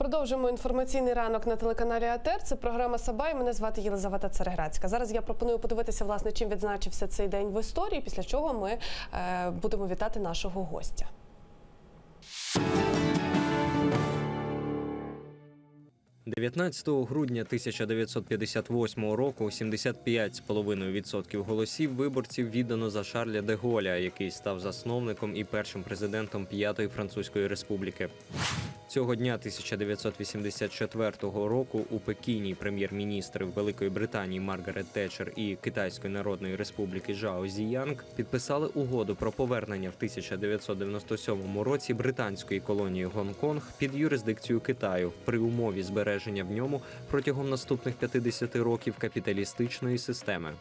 Продовжуємо інформаційний ранок на телеканалі АТR. Це програма «Сабай». Мене звати Єлизавета Цереградська. Зараз я пропоную подивитися, власне, чим відзначився цей день в історії, після чого ми будемо вітати нашого гостя. – 19 грудня 1958 року 75,5% голосів виборців віддано за Шарля де Голля, який став засновником і першим президентом П'ятої Французької Республіки. Цього дня 1984 року у Пекіні прем'єр-міністри Великої Британії Маргарет Тетчер і Китайської Народної Республіки Жао Зіянг підписали угоду про повернення в 1997 році британської колонії Гонконг під юрисдикцію Китаю при умові збереження в ньому протягом наступних 50 років капіталістичної системи.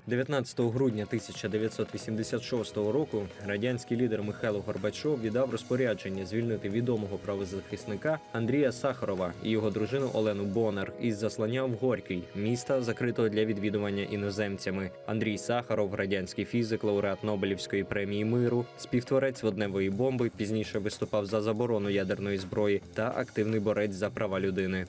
19 грудня 1986 року радянський лідер Михайло Горбачов віддав розпорядження звільнити відомого правозахисника Андрія Сахарова і його дружину Олену Бонар із заслання в Горький, міста, закритого для відвідування іноземцями. Андрій Сахаров – радянський фізик, лауреат Нобелівської премії миру, співтворець водневої бомби, пізніше виступав за заборону ядерної зброї та активний борець за права людини.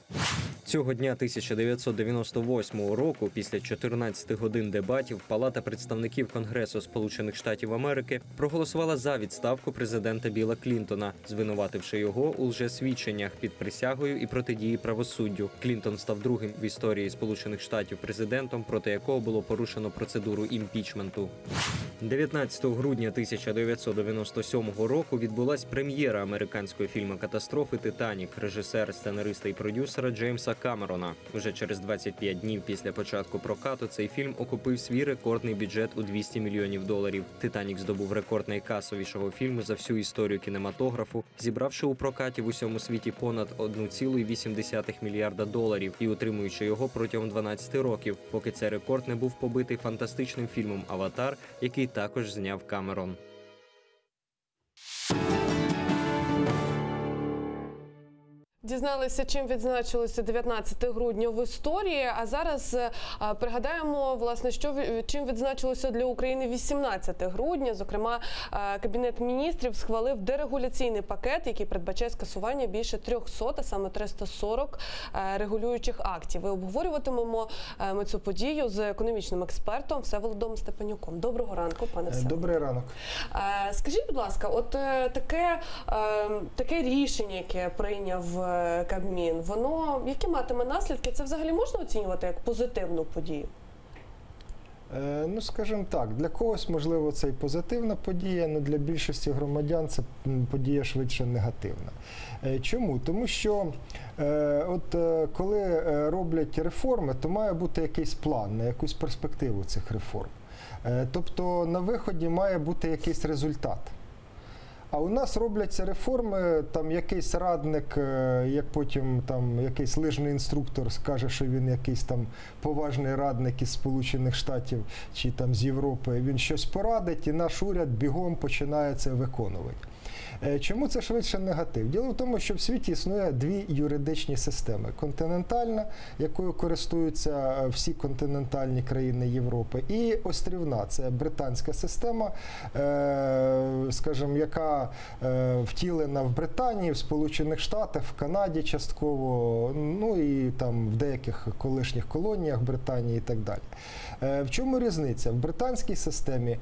Цього дня 1998 року, після 14 годин дебатів, Палата представників Конгресу Сполучених Штатів Америки проголосувала за відставку президента Білла Клінтона, звинувативши його у лжесвідченнях під присягою і протидії правосуддю. Клінтон став другим в історії Сполучених Штатів президентом, проти якого було порушено процедуру імпічменту. 19 грудня 1997 року відбулась прем'єра американського фільму «Катастрофи. Титанік» режисера, сценариста і продюсера Джеймса Камерона. Уже через 25 днів після початку прокату цей фільм окупив свій рекордний бюджет у $200 мільйонів. «Титанік» здобув рекорд найкасовішого фільму за всю історію кінематографу, зібравши у прокаті в усьому світі понад $1,8 мільярда і утримуючи його протягом 12 років, поки цей рекорд не був побитий фантастичним фільмом «Аватар», який також зняв Камерон. Дізналися, чим відзначилося 19 грудня в історії, а зараз пригадаємо, власне, чим відзначилося для України 18 грудня. Зокрема, Кабінет міністрів схвалив дерегуляційний пакет, який передбачає скасування більше 300, а саме 340 регулюючих актів. І обговорюватимемо ми цю подію з економічним експертом Всеволодом Степанюком. Доброго ранку, пане Всеволоде. Добрий ранок. Скажіть, будь ласка, от таке рішення, яке прийняв Кабмін, воно які матиме наслідки? Це взагалі можна оцінювати як позитивну подію? Ну, скажімо так, для когось, можливо, це і позитивна подія, але для більшості громадян це подія швидше негативна. Чому? Тому що коли роблять реформи, то має бути якийсь план, на якусь перспективу цих реформ. Тобто на виході має бути якийсь результат. А у нас робляться реформи, там якийсь радник, як потім там якийсь лижний інструктор скаже, що він якийсь там поважний радник із Сполучених Штатів чи там з Європи, він щось порадить і наш уряд бігом починає це виконувати. Чому це швидше негатив? Діло в тому, що в світі існує дві юридичні системи. Континентальна, якою користуються всі континентальні країни Європи, і острівна, це британська система, скажімо, яка втілена в Британії, в Сполучених Штатах, в Канаді частково, ну і там в деяких колишніх колоніях Британії і так далі. В чому різниця? В британській системі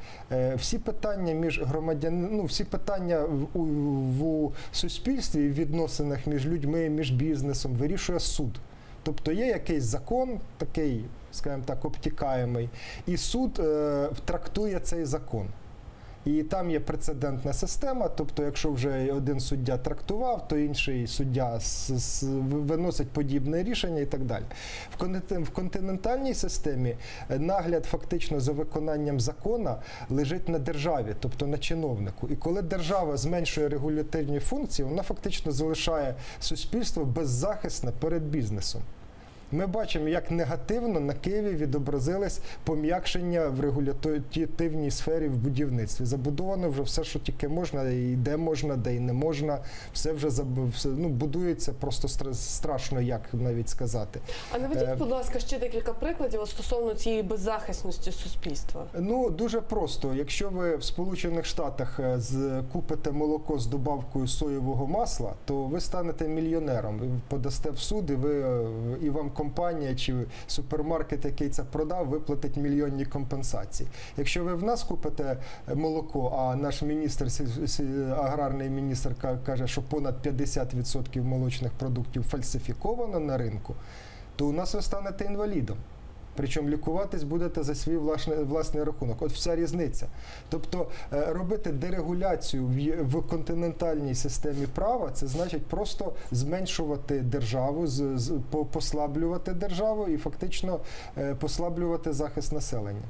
всі питання між громадянами, всі питання в суспільстві, в відносинах між людьми, між бізнесом вирішує суд. Тобто є якийсь закон, такий, скажімо так, обтікаємий, і суд трактує цей закон. І там є прецедентна система, тобто якщо вже один суддя трактував, то інший суддя виносить подібне рішення і так далі. В континентальній системі нагляд фактично за виконанням закону лежить на державі, тобто на чиновнику. І коли держава зменшує регуляторні функції, вона фактично залишає суспільство беззахисне перед бізнесом. Ми бачимо, як негативно на Києві відобразилось пом'якшення в регулятивній сфері в будівництві. Забудовано вже все, що тільки можна, і де можна, де і не можна. Все вже будується просто страшно, як навіть сказати. А наведіть, будь ласка, ще декілька прикладів стосовно цієї беззахисності суспільства. Ну, дуже просто. Якщо ви в Сполучених Штатах купите молоко з добавкою соєвого масла, то ви станете мільйонером. Ви подасте в суд, і вам компанія чи супермаркет, який це продав, виплатить мільйонні компенсації. Якщо ви в нас купите молоко, а наш міністр, аграрний міністр каже, що понад 50% молочних продуктів фальсифіковано на ринку, то у нас ви станете інвалідом. Причому лікуватись будете за свій власний рахунок. От вся різниця. Тобто робити дерегуляцію в континентальній системі права, це значить просто зменшувати державу, послаблювати державу і фактично послаблювати захист населення.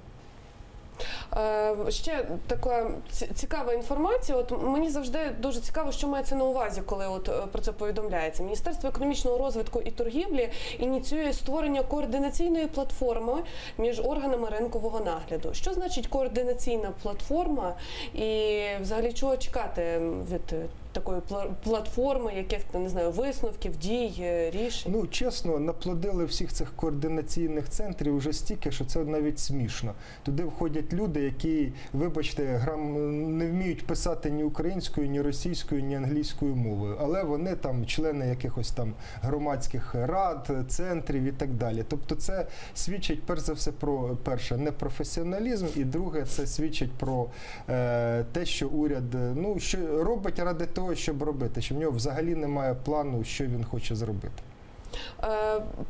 Ще така цікава інформація. От мені завжди дуже цікаво, що мається на увазі, коли от про це повідомляється. Міністерство економічного розвитку і торгівлі ініціює створення координаційної платформи між органами ринкового нагляду. Що значить координаційна платформа і взагалі чого чекати від такої платформи, яких, не знаю, висновків, дій, рішень? Ну, чесно, наплодили всіх цих координаційних центрів уже стільки, що це навіть смішно. Туди входять люди, які, вибачте, не вміють писати ні українською, ні російською, ні англійською мовою. Але вони там члени якихось там громадських рад, центрів і так далі. Тобто це свідчить, перш за все, про, перше, непрофесіоналізм, і друге, це свідчить про те, що уряд, ну, що робить ради того, щоб робити, що в нього взагалі немає плану, що він хоче зробити.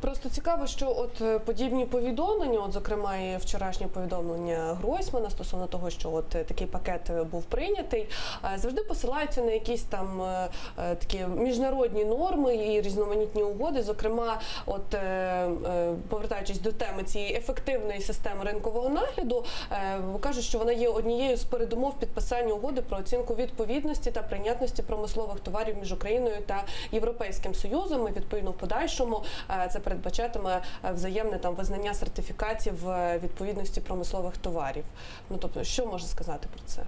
Просто цікаво, що от подібні повідомлення, от зокрема і вчорашнє повідомлення Гройсмана стосовно того, що от такий пакет був прийнятий, завжди посилаються на якісь там такі міжнародні норми і різноманітні угоди. Зокрема, от повертаючись до теми цієї ефективної системи ринкового нагляду, кажуть, що вона є однією з передумов підписання угоди про оцінку відповідності та прийнятності промислових товарів між Україною та Європейським Союзом. І відповідно в подальшому це передбачатиме взаємне там визнання сертифікатів відповідності промислових товарів. Ну, тобто, що можна сказати про це?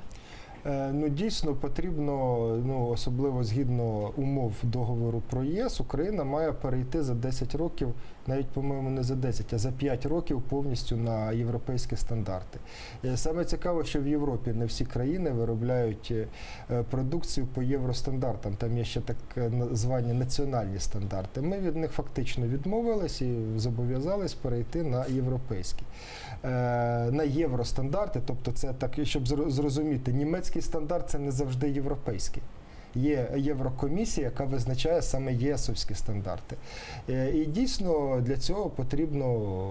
Ну, дійсно потрібно, ну, особливо згідно умов договору про ЄС, Україна має перейти за 10 років, навіть, по-моєму, не за 10, а за 5 років повністю на європейські стандарти. Саме цікаво, що в Європі не всі країни виробляють продукцію по євростандартам. Там є ще так звані національні стандарти. Ми від них фактично відмовились і зобов'язались перейти на європейські. На євростандарти, тобто це так, щоб зрозуміти, німецький стандарт – це не завжди європейський. Є Єврокомісія, яка визначає саме єсовські стандарти. І дійсно для цього потрібно,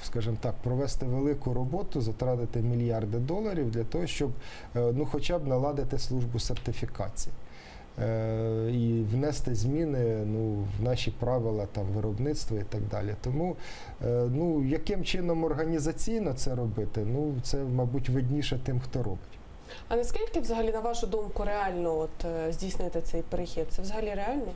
скажімо так, провести велику роботу, затратити мільярди доларів для того, щоб ну, хоча б наладити службу сертифікації. І внести зміни, ну, в наші правила там, виробництва і так далі. Тому ну, яким чином організаційно це робити, ну, це, мабуть, видніше тим, хто робить. А наскільки взагалі, на вашу думку, реально от, здійснити цей перехід? Це взагалі реально?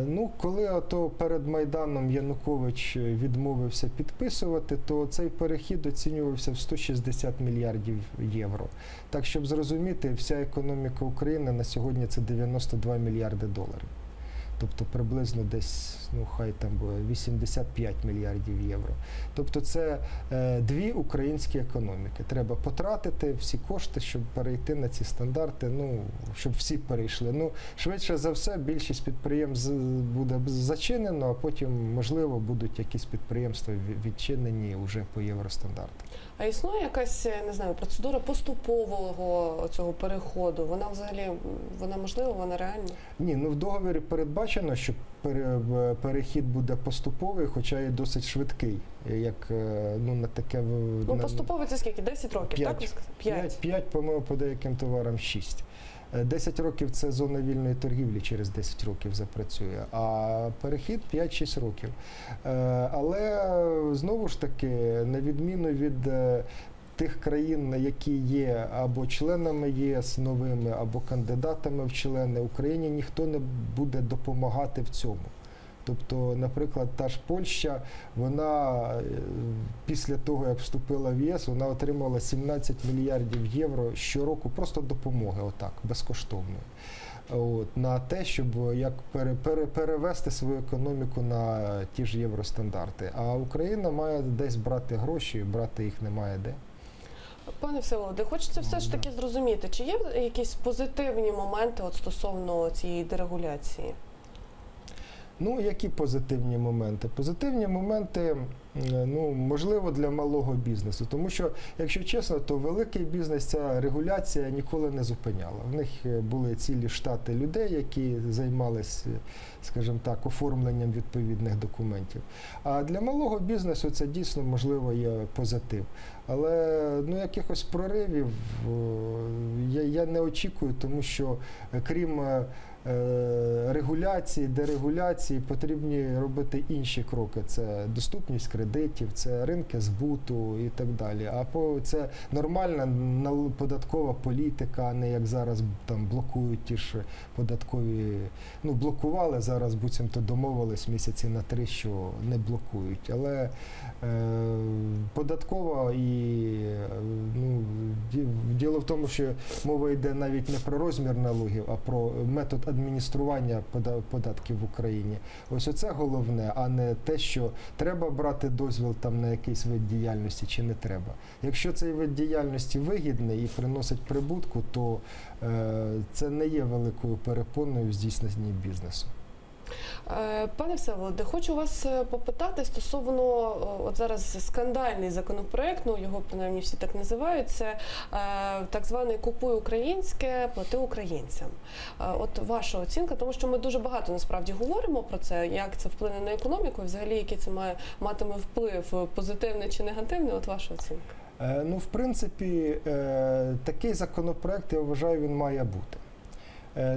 Ну, коли ото перед Майданом Янукович відмовився підписувати, то цей перехід оцінювався в 160 мільярдів євро. Так, щоб зрозуміти, вся економіка України на сьогодні це 92 мільярди доларів. Тобто приблизно десь, ну хай там буде 85 мільярдів євро. Тобто це дві українські економіки. Треба потратити всі кошти, щоб перейти на ці стандарти, ну, щоб всі перейшли. Ну, швидше за все, більшість підприємств буде зачинено, а потім, можливо, будуть якісь підприємства відчинені вже по євростандартам. А існує якась, не знаю, процедура поступового цього переходу? Вона взагалі, вона можлива, вона реальна? Ні, ну в договорі передбачено, що перехід буде поступовий, хоча і досить швидкий. Як, ну, на таке, ну, поступовий це скільки? 10 років, 5, так? 5, по-моєму, по деяким товарам 6. 10 років – це зона вільної торгівлі, через 10 років запрацює, а перехід 5-6 років. Але, знову ж таки, на відміну від тих країн, які є або членами ЄС новими, або кандидатами в члени, Україні ніхто не буде допомагати в цьому. Тобто, наприклад, та ж Польща, вона після того, як вступила в ЄС, вона отримала 17 мільярдів євро щороку просто допомоги, отак, безкоштовної. На те, щоб перевести свою економіку на ті ж євростандарти. А Україна має десь брати гроші, брати їх немає де. Пане Всеволоде, хочеться все ж таки зрозуміти, чи є якісь позитивні моменти стосовно цієї дерегуляції? Ну, які позитивні моменти? Позитивні моменти, можливо, для малого бізнесу. Тому що, якщо чесно, то великий бізнес ця регуляція ніколи не зупиняла. В них були цілі штати людей, які займалися, скажімо так, оформленням відповідних документів. А для малого бізнесу це дійсно, можливо, є позитив. Але якихось проривів я не очікую, тому що крім регуляції, дерегуляції, потрібні робити інші кроки. Це доступність кредитів, це ринки збуту і так далі. А це нормальна податкова політика, а не як зараз там блокують ті ж податкові, блокували, зараз буцімто домовились місяці на 3, що не блокують. Але податкова діло в тому, що мова йде навіть не про розмір налогів, а про метод адміністрування податків в Україні. Ось оце головне, а не те, що треба брати дозвіл там на якийсь вид діяльності чи не треба. Якщо цей вид діяльності вигідний і приносить прибутку, то це не є великою перепоною в здійсненні бізнесу. Пане Всеволоде, хочу вас попитати стосовно, от зараз скандальний законопроект, його принаймні всі так називають, це так званий «Купуй українське, плати українцям». От ваша оцінка, тому що ми дуже багато насправді говоримо про це, як це вплине на економіку і взагалі який це матиме вплив, позитивний чи негативний, от ваша оцінка. В принципі, такий законопроект, я вважаю, він має бути.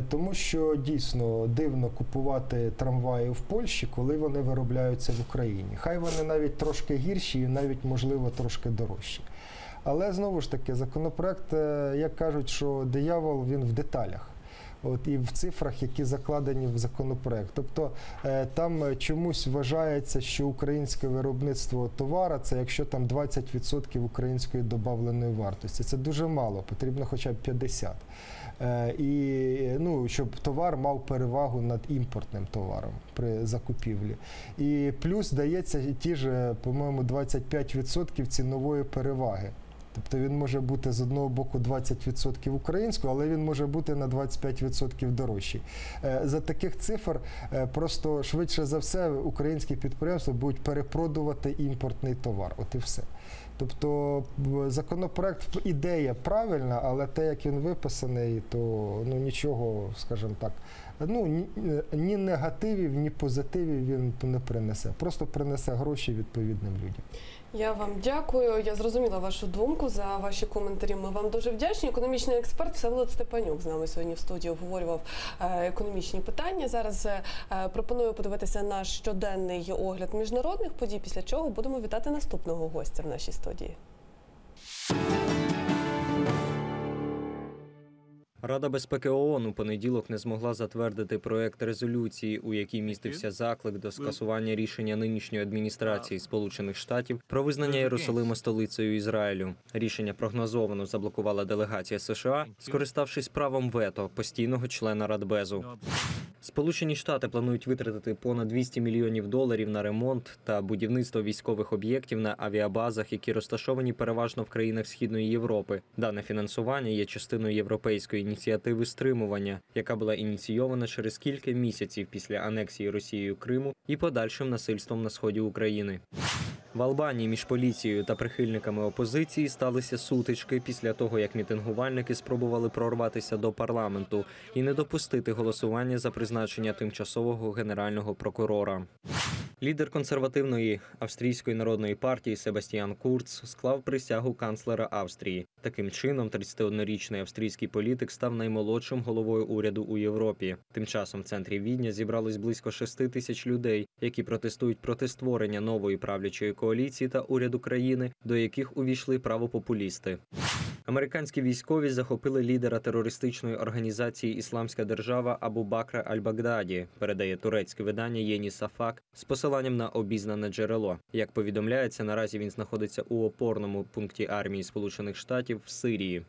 Тому що дійсно дивно купувати трамваї в Польщі, коли вони виробляються в Україні. Хай вони навіть трошки гірші і навіть, можливо, трошки дорожчі. Але, знову ж таки, законопроект, як кажуть, що диявол, він в деталях. І в цифрах, які закладені в законопроект. Тобто там чомусь вважається, що українське виробництво товару – це якщо там 20% української добавленої вартості. Це дуже мало, потрібно хоча б 50%. І, щоб товар мав перевагу над імпортним товаром при закупівлі. І плюс дається ті ж, по-моєму, 25% цінової переваги. Тобто він може бути з одного боку 20% українського, але він може бути на 25% дорожчий. За таких цифр просто швидше за все українські підприємства будуть перепродувати імпортний товар. От і все. Тобто законопроект, ідея правильна, але те, як він виписаний, то нічого, скажімо так, ні негативів, ні позитивів він не принесе. Просто принесе гроші відповідним людям. Я вам дякую. Я зрозуміла вашу думку, за ваші коментарі. Ми вам дуже вдячні. Економічний експерт Всеволод Степанюк з нами сьогодні в студії обговорював економічні питання. Зараз пропоную подивитися наш щоденний огляд міжнародних подій, після чого будемо вітати наступного гостя в нашій студії. Рада безпеки ООН у понеділок не змогла затвердити проект резолюції, у якій містився заклик до скасування рішення нинішньої адміністрації Сполучених Штатів про визнання Єрусалима столицею Ізраїлю. Рішення прогнозовано заблокувала делегація США, скориставшись правом вето постійного члена Радбезу. Сполучені Штати планують витратити понад $200 мільйонів на ремонт та будівництво військових об'єктів на авіабазах, які розташовані переважно в країнах Східної Європи. Дане фінансування є частиною європейської ініціативи стримування, яка була ініційована через кілька місяців після анексії Росією Криму і подальшим насильством на сході України. В Албанії між поліцією та прихильниками опозиції сталися сутички після того, як мітингувальники спробували прорватися до парламенту і не допустити голосування за призначення тимчасового генерального прокурора. Лідер консервативної австрійської народної партії Себастьян Курц склав присягу канцлера Австрії. Таким чином, 31-річний австрійський політик став наймолодшим головою уряду у Європі. Тим часом в центрі Відня зібралось близько 6 тисяч людей, які протестують проти створення нової правлячої коаліції та уряду країни, до яких увійшли правопопулісти. Американські військові захопили лідера терористичної організації «Ісламська держава» Абу Бакра аль-Багдаді, передає турецьке видання Єні Сафак з посиланням на обізнане джерело. Як повідомляється, наразі він знаходиться у опорному пункті армії Сполучених Штатів в Сирії.